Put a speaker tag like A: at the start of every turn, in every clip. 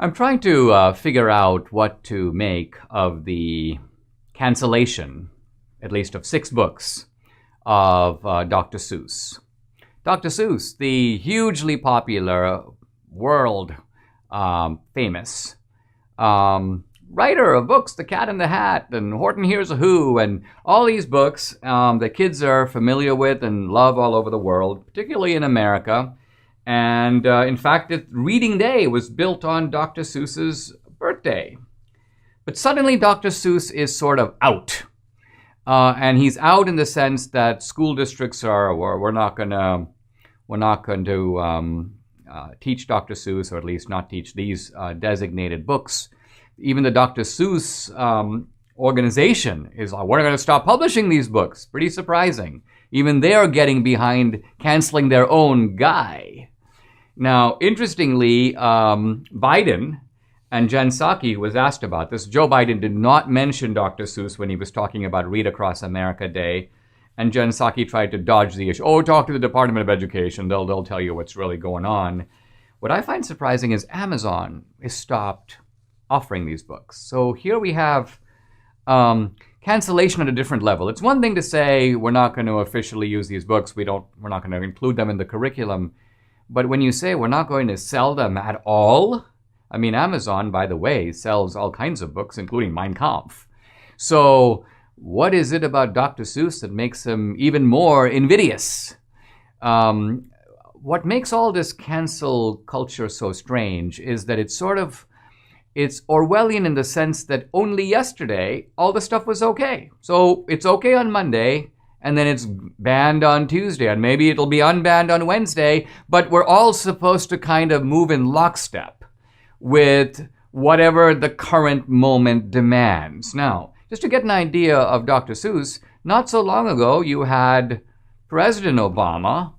A: I'm trying to figure out what to make of the cancellation, at least of 6 books, of Dr. Seuss. Dr. Seuss, the hugely popular, world famous writer of books, The Cat in the Hat and Horton Hears a Who, and all these books that kids are familiar with and love all over the world, particularly in America. And in fact, Reading Day was built on Dr. Seuss's birthday. But suddenly Dr. Seuss is sort of out. And he's out in the sense that school districts we're not going to teach Dr. Seuss, or at least not teach these designated books. Even the Dr. Seuss organization is like, we're going to stop publishing these books. Pretty surprising. Even they're getting behind canceling their own guy. Now, interestingly, Biden and Jen Psaki was asked about this. Joe Biden did not mention Dr. Seuss when he was talking about Read Across America Day. And Jen Psaki tried to dodge the issue. Oh, talk to the Department of Education. They'll tell you what's really going on. What I find surprising is Amazon has stopped offering these books. So here we have cancellation at a different level. It's one thing to say we're not going to officially use these books. We're not going to include them in the curriculum. But when you say we're not going to sell them at all, I mean, Amazon, by the way, sells all kinds of books, including Mein Kampf. So what is it about Dr. Seuss that makes him even more invidious? What makes all this cancel culture so strange is that it's Orwellian in the sense that only yesterday all the stuff was okay. So it's okay on Monday, and then it's banned on Tuesday, and maybe it'll be unbanned on Wednesday, but we're all supposed to kind of move in lockstep with whatever the current moment demands. Now, just to get an idea of Dr. Seuss, not so long ago you had President Obama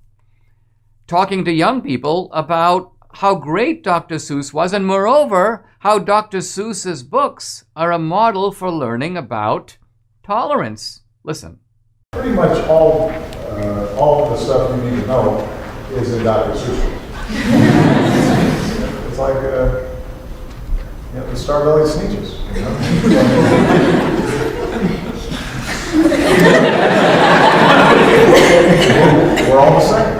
A: talking to young people about how great Dr. Seuss was, and moreover, how Dr. Seuss's books are a model for learning about tolerance. Listen.
B: Pretty much all of the stuff you need to know is in Dr. Seuss. It's like the Star-Bellied Sneetches, you know? We're all the same.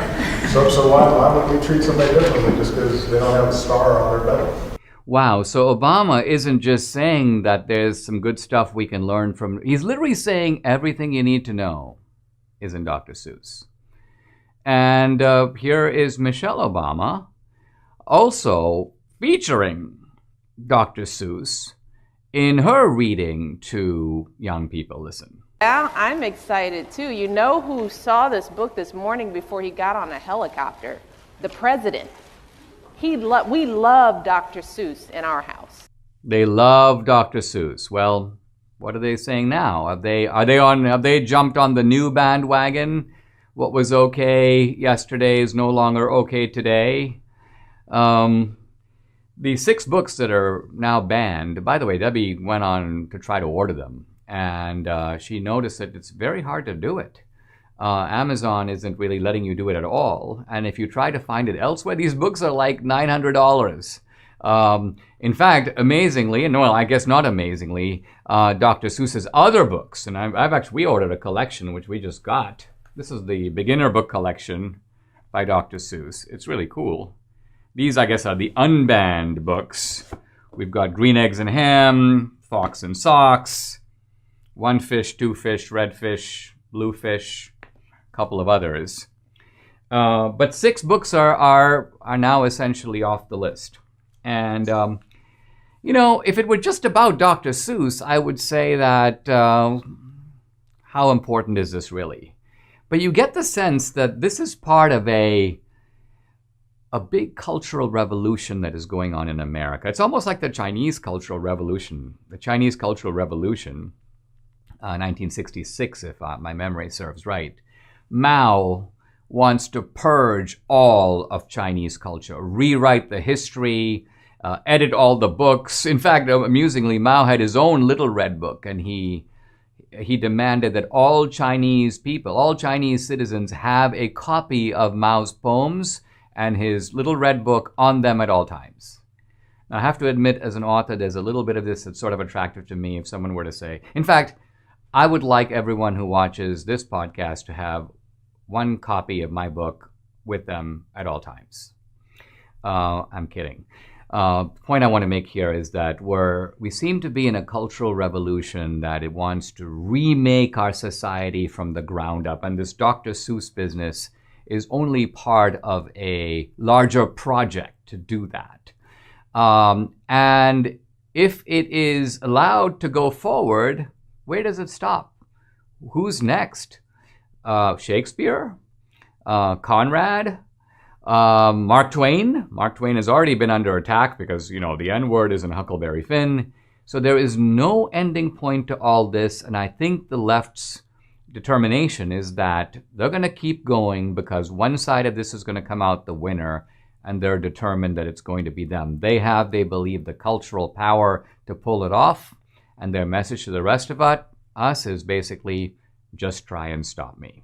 B: So why would we treat somebody differently just because they don't have a star on their belly?
A: Wow, so Obama isn't just saying that there's some good stuff we can learn from. He's literally saying everything you need to know is in Dr. Seuss. And here is Michelle Obama also featuring Dr. Seuss in her reading to young people. Listen.
C: Yeah, I'm excited too. You know who saw this book this morning before he got on a helicopter? The president. We love Dr. Seuss in our house.
A: They love Dr. Seuss. Well, what are they saying now? Have they jumped on the new bandwagon? What was okay yesterday is no longer okay today. The 6 books that are now banned, by the way, Debbie went on to try to order them, and she noticed that it's very hard to do it. Amazon isn't really letting you do it at all. And if you try to find it elsewhere, these books are like $900. In fact, amazingly, and well, I guess not amazingly, Dr. Seuss's other books, and we ordered a collection, which we just got. This is the beginner book collection by Dr. Seuss. It's really cool. These, I guess, are the unbanned books. We've got Green Eggs and Ham, Fox and Socks, One Fish, Two Fish, Red Fish, Blue Fish, couple of others. But 6 books are now essentially off the list. And, if it were just about Dr. Seuss, I would say that how important is this really? But you get the sense that this is part of a big cultural revolution that is going on in America. It's almost like the Chinese Cultural Revolution. The Chinese Cultural Revolution, 1966, if my memory serves right. Mao wants to purge all of Chinese culture, rewrite the history, edit all the books. In fact, amusingly, Mao had his own little red book, and he demanded that all Chinese people, all Chinese citizens, have a copy of Mao's poems and his little red book on them at all times. I have to admit, as an author, there's a little bit of this that's sort of attractive to me if someone were to say, in fact, I would like everyone who watches this podcast to have one copy of my book with them at all times. I'm kidding. The point I want to make here is that we seem to be in a cultural revolution that it wants to remake our society from the ground up. And this Dr. Seuss business is only part of a larger project to do that. And if it is allowed to go forward, where does it stop? Who's next? Shakespeare? Conrad? Mark Twain? Mark Twain has already been under attack because, the N-word is in Huckleberry Finn. So there is no ending point to all this, and I think the left's determination is that they're going to keep going because one side of this is going to come out the winner, and they're determined that it's going to be them. They believe, the cultural power to pull it off, and their message to the rest of us is basically, just try and stop me.